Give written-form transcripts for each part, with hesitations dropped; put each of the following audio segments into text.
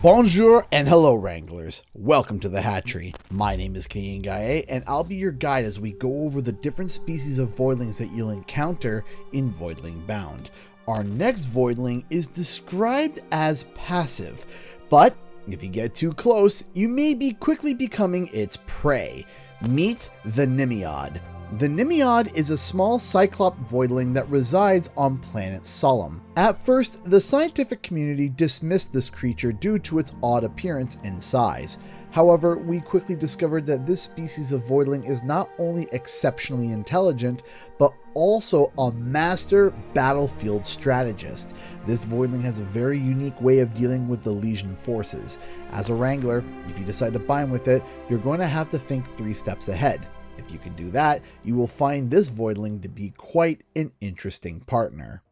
Bonjour and hello Wranglers, welcome to the Hatchery. My name is Canadian Guy A, and I'll be your guide as we go over the different species of voidlings that you'll encounter in Voidling Bound. Our next voidling is described as passive, but if you get too close, you may be quickly becoming its prey. Meet the Nimiod. The Nimiod is a small cyclop voidling that resides on planet Solemn. At first, the scientific community dismissed this creature due to its odd appearance and size. However, we quickly discovered that this species of voidling is not only exceptionally intelligent, but also a master battlefield strategist. This voidling has a very unique way of dealing with the Legion forces. As a Wrangler, if you decide to bind with it, you're going to have to think 3 steps ahead. If you can do that, you will find this voidling to be quite an interesting partner.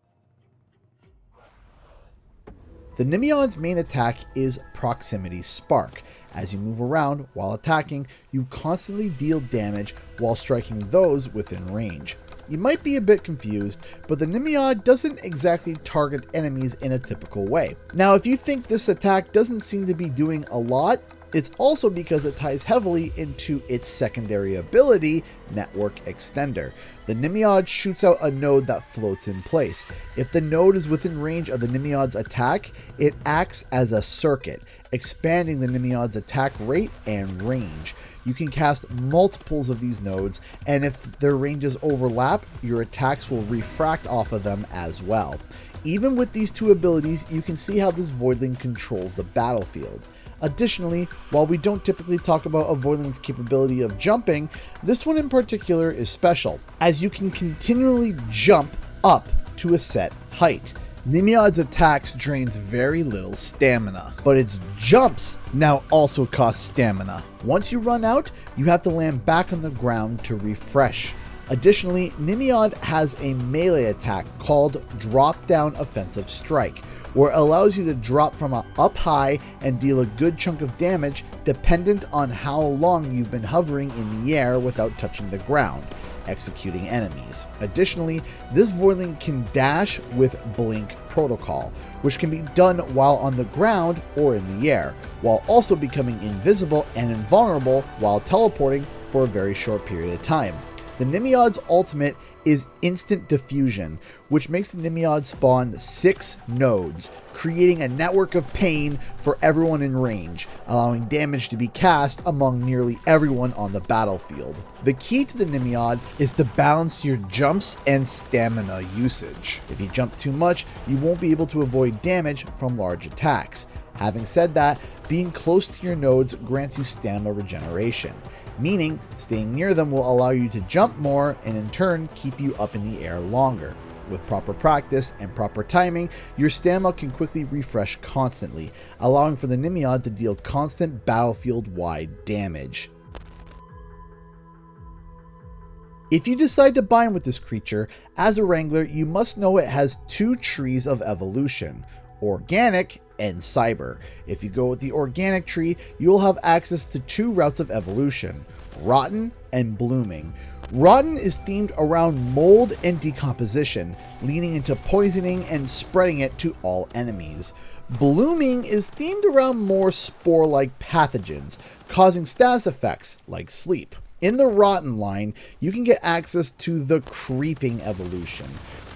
The Nimiod's main attack is Proximity Spark. As you move around while attacking, you constantly deal damage while striking those within range. You might be a bit confused, but the Nimiod doesn't exactly target enemies in a typical way. Now, if you think this attack doesn't seem to be doing a lot, it's also because it ties heavily into its secondary ability, Network Extender. The Nimiod shoots out a node that floats in place. If the node is within range of the Nimiod's attack, it acts as a circuit, expanding the Nimiod's attack rate and range. You can cast multiples of these nodes, and if their ranges overlap, your attacks will refract off of them as well. Even with these 2 abilities, you can see how this voidling controls the battlefield. Additionally, while we don't typically talk about a voidling's capability of jumping, this one in particular is special, as you can continually jump up to a set height. Nimiod's attacks drains very little stamina, but its jumps now also cost stamina. Once you run out, you have to land back on the ground to refresh. Additionally, Nimiod has a melee attack called Drop Down Offensive Strike, where it allows you to drop from up high and deal a good chunk of damage dependent on how long you've been hovering in the air without touching the ground, executing enemies. Additionally, this voidling can dash with Blink Protocol, which can be done while on the ground or in the air, while also becoming invisible and invulnerable while teleporting for a very short period of time. The Nimiod's ultimate is Instant Diffusion, which makes the Nimiod spawn 6 nodes, creating a network of pain for everyone in range, allowing damage to be cast among nearly everyone on the battlefield. The key to the Nimiod is to balance your jumps and stamina usage. If you jump too much, you won't be able to avoid damage from large attacks. Having said that, being close to your nodes grants you stamina regeneration, meaning staying near them will allow you to jump more and in turn keep you up in the air longer. With proper practice and proper timing, your stamina can quickly refresh constantly, allowing for the Nimiod to deal constant battlefield-wide damage. If you decide to bind with this creature, as a Wrangler, you must know it has 2 trees of evolution, Organic and Cyber. If you go with the Organic tree, you will have access to 2 routes of evolution, Rotten and Blooming. Rotten is themed around mold and decomposition, leaning into poisoning and spreading it to all enemies. Blooming is themed around more spore-like pathogens, causing status effects like sleep. In the Rotten line, you can get access to the Creeping evolution.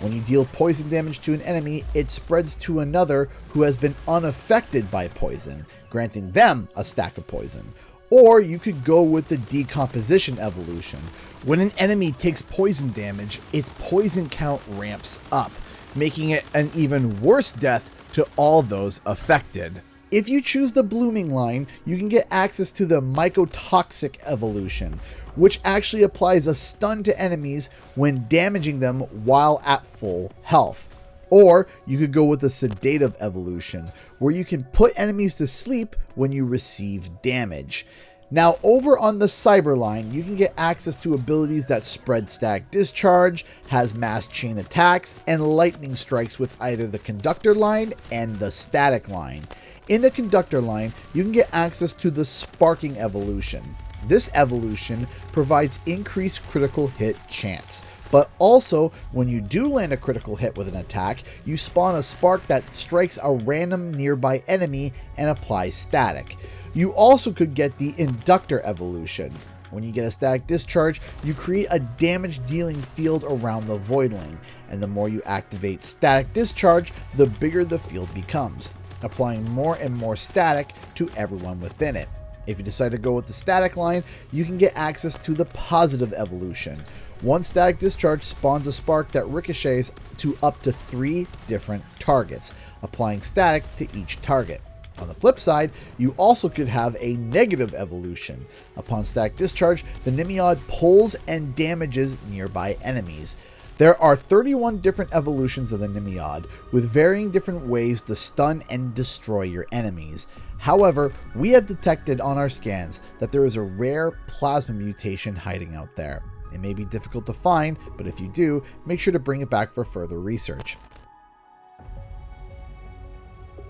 When you deal poison damage to an enemy, it spreads to another who has been unaffected by poison, granting them a stack of poison. Or you could go with the Decomposition evolution. When an enemy takes poison damage, its poison count ramps up, making it an even worse death to all those affected. If you choose the Blooming line, you can get access to the Mycotoxic evolution, which actually applies a stun to enemies when damaging them while at full health. Or you could go with the Sedative evolution, where you can put enemies to sleep when you receive damage. Now, over on the Cyber line, you can get access to abilities that spread static discharge, has mass chain attacks, and lightning strikes with either the Conductor line and the Static line. In the Conductor line, you can get access to the Sparking evolution. This evolution provides increased critical hit chance, But also, when you do land a critical hit with an attack, you spawn a spark that strikes a random nearby enemy and applies static. You also could get the Inductor evolution. When you get a static discharge, you create a damage dealing field around the Voidling, and the more you activate static discharge, the bigger the field becomes, applying more and more static to everyone within it. If you decide to go with the static line, you can get access to the positive evolution. One static discharge spawns a spark that ricochets to up to 3 different targets, applying static to each target. On the flip side, you also could have a negative evolution. Upon static discharge, the Nimiod pulls and damages nearby enemies. There are 31 different evolutions of the Nimiod, with varying different ways to stun and destroy your enemies. However, we have detected on our scans that there is a rare plasma mutation hiding out there. It may be difficult to find, but if you do, make sure to bring it back for further research.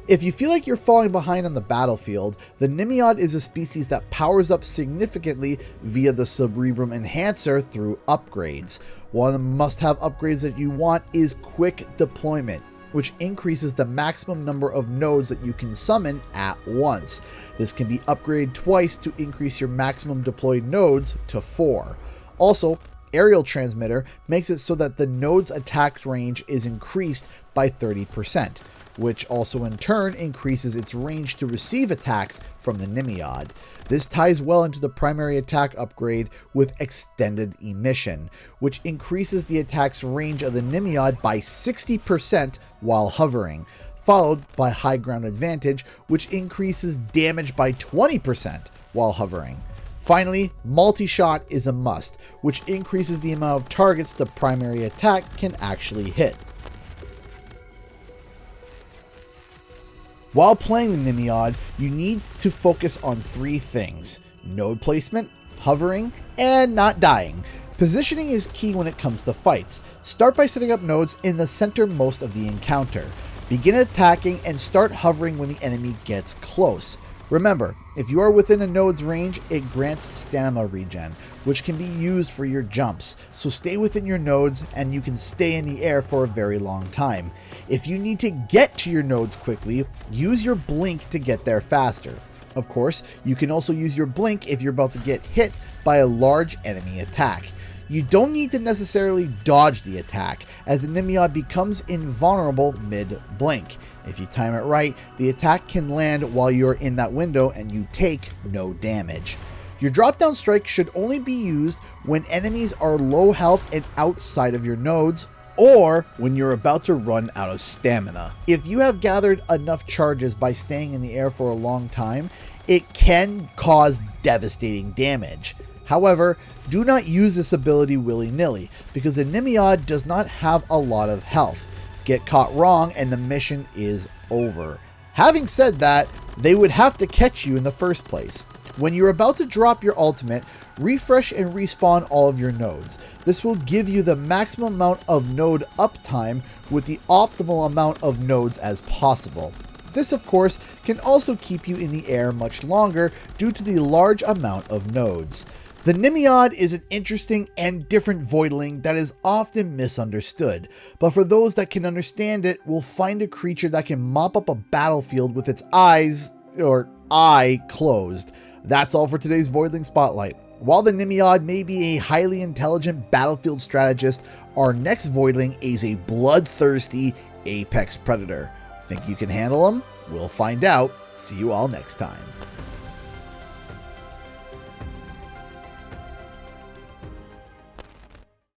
If you feel like you're falling behind on the battlefield, the Nimiod is a species that powers up significantly via the Cerebrum Enhancer through upgrades. One of the must-have upgrades that you want is Quick Deployment, which increases the maximum number of nodes that you can summon at once. This can be upgraded twice to increase your maximum deployed nodes to 4. Also, Aerial Transmitter makes it so that the node's attack range is increased by 30%. Which also in turn increases its range to receive attacks from the Nimiod. This ties well into the primary attack upgrade with Extended Emission, which increases the attack's range of the Nimiod by 60% while hovering, followed by High Ground Advantage, which increases damage by 20% while hovering. Finally, Multi-Shot is a must, which increases the amount of targets the primary attack can actually hit. While playing the Nimiod, you need to focus on 3 things: node placement, hovering, and not dying. Positioning is key when it comes to fights. Start by setting up nodes in the centermost of the encounter. Begin attacking and start hovering when the enemy gets close. Remember, if you are within a node's range, it grants stamina regen, which can be used for your jumps, so stay within your nodes and you can stay in the air for a very long time. If you need to get to your nodes quickly, use your blink to get there faster. Of course, you can also use your blink if you're about to get hit by a large enemy attack. You don't need to necessarily dodge the attack, as the Nimiod becomes invulnerable mid-blink. If you time it right, the attack can land while you're in that window and you take no damage. Your drop-down strike should only be used when enemies are low health and outside of your nodes, or when you're about to run out of stamina. If you have gathered enough charges by staying in the air for a long time, it can cause devastating damage. However, do not use this ability willy-nilly, because the Nimiod does not have a lot of health. Get caught wrong and the mission is over. Having said that, they would have to catch you in the first place. When you're about to drop your ultimate, refresh and respawn all of your nodes. This will give you the maximum amount of node uptime with the optimal amount of nodes as possible. This, of course, can also keep you in the air much longer due to the large amount of nodes. The Nimiod is an interesting and different Voidling that is often misunderstood, but for those that can understand it, will find a creature that can mop up a battlefield with its eye closed. That's all for today's Voidling Spotlight. While the Nimiod may be a highly intelligent battlefield strategist, our next Voidling is a bloodthirsty apex predator. Think you can handle him? We'll find out. See you all next time.